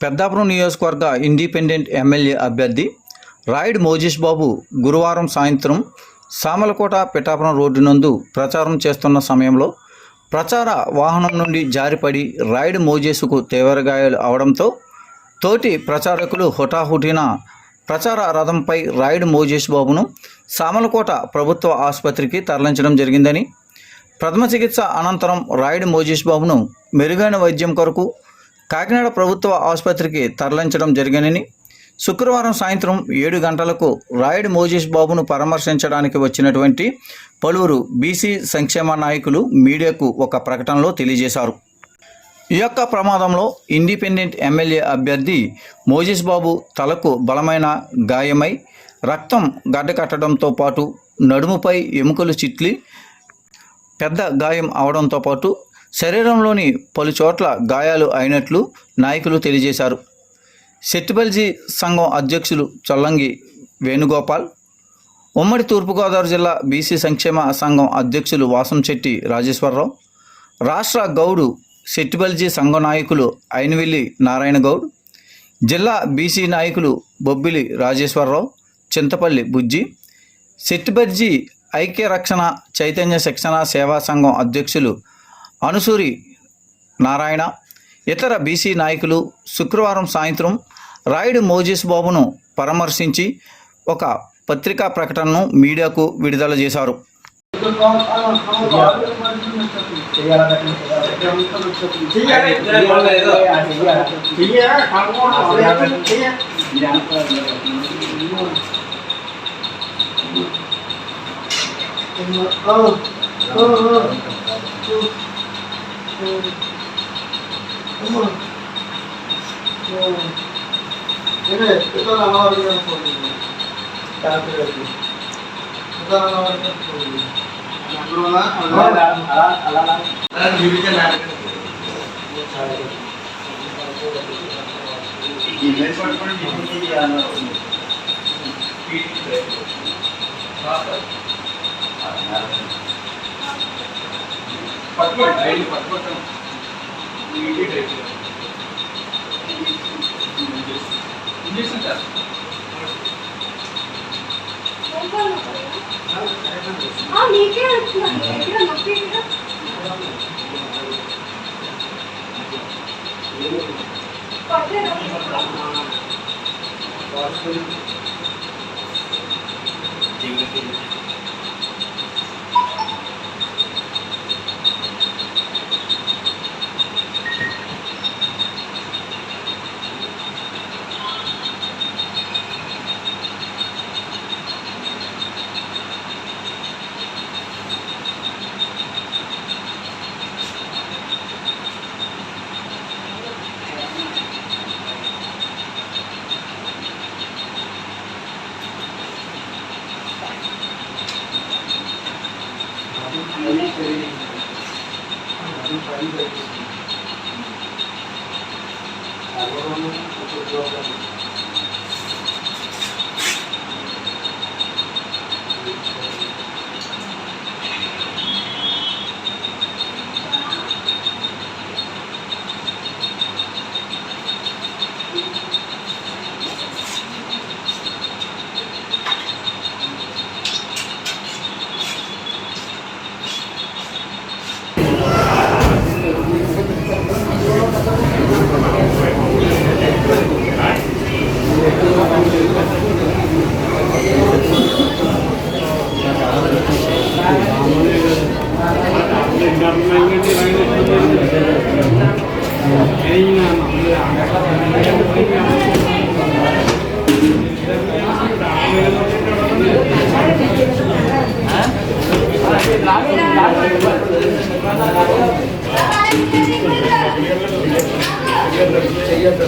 పెద్దాపురం నియోజకవర్గ independent MLA అభ్యర్థి రాయుడు మోజేష్ బాబు గురువారం సాయంత్రం సామలకోట పిఠాపురం రోడ్డు నందు ప్రచారం చేస్తున్న సమయంలో ప్రచార వాహనం నుండి జారిపడి రాయుడు మోజేసుకు తీవ్ర గాయాలు అవడంతో తోటి ప్రచారకులు హుటాహుటిన ప్రచార రథంపై రాయుడు మోజేష్ బాబును సామలకోట ప్రభుత్వ ఆసుపత్రికి తరలించడం జరిగిందని, ప్రథమ చికిత్స అనంతరం రాయుడు మోజేష్ బాబును మెరుగైన వైద్యం కొరకు కాకినాడ ప్రభుత్వ ఆసుపత్రికి తరలించడం జరిగిందని, శుక్రవారం సాయంత్రం 7 గంటలకు రాయుడు మోజేష్ బాబును పరామర్శించడానికి వచ్చినటువంటి పలువురు బీసీ సంక్షేమ నాయకులు మీడియాకు ఒక ప్రకటనలో తెలియజేశారు. ఈ యొక్క ప్రమాదంలో ఇండిపెండెంట్ ఎమ్మెల్యే అభ్యర్థి మోజేష్ బాబు తలకు బలమైన గాయమై రక్తం గడ్డకట్టడంతో పాటు నడుముపై ఎముకలు చిట్లి పెద్ద గాయం అవడంతో పాటు శరీరంలోని పలు చోట్ల గాయాలు అయినట్లు నాయకులు తెలియజేశారు. సెట్టిబల్జీ సంఘం అధ్యక్షులు చొల్లంగి వేణుగోపాల్, ఉమ్మడి తూర్పుగోదావరి జిల్లా బీసీ సంక్షేమ సంఘం అధ్యక్షులు వాసంశెట్టి రాజేశ్వరరావు, రాష్ట్ర గౌడు సెట్టిబల్జీ సంఘం నాయకులు అయినవిల్లి నారాయణ గౌడ్, జిల్లా బీసీ నాయకులు బొబ్బిలి రాజేశ్వరరావు, చింతపల్లి బుజ్జి, సెట్టిబల్జీ ఐక్య రక్షణ చైతన్య శిక్షణ సేవా సంఘం అధ్యక్షులు అనుసూరి నారాయణ, ఇతర బీసీ నాయకులు శుక్రవారం సాయంత్రం రాయుడు మోజేష్ బాబును పరామర్శించి ఒక పత్రికా ప్రకటనను మీడియాకు విడుదల చేశారు. చెయ్యొద్దు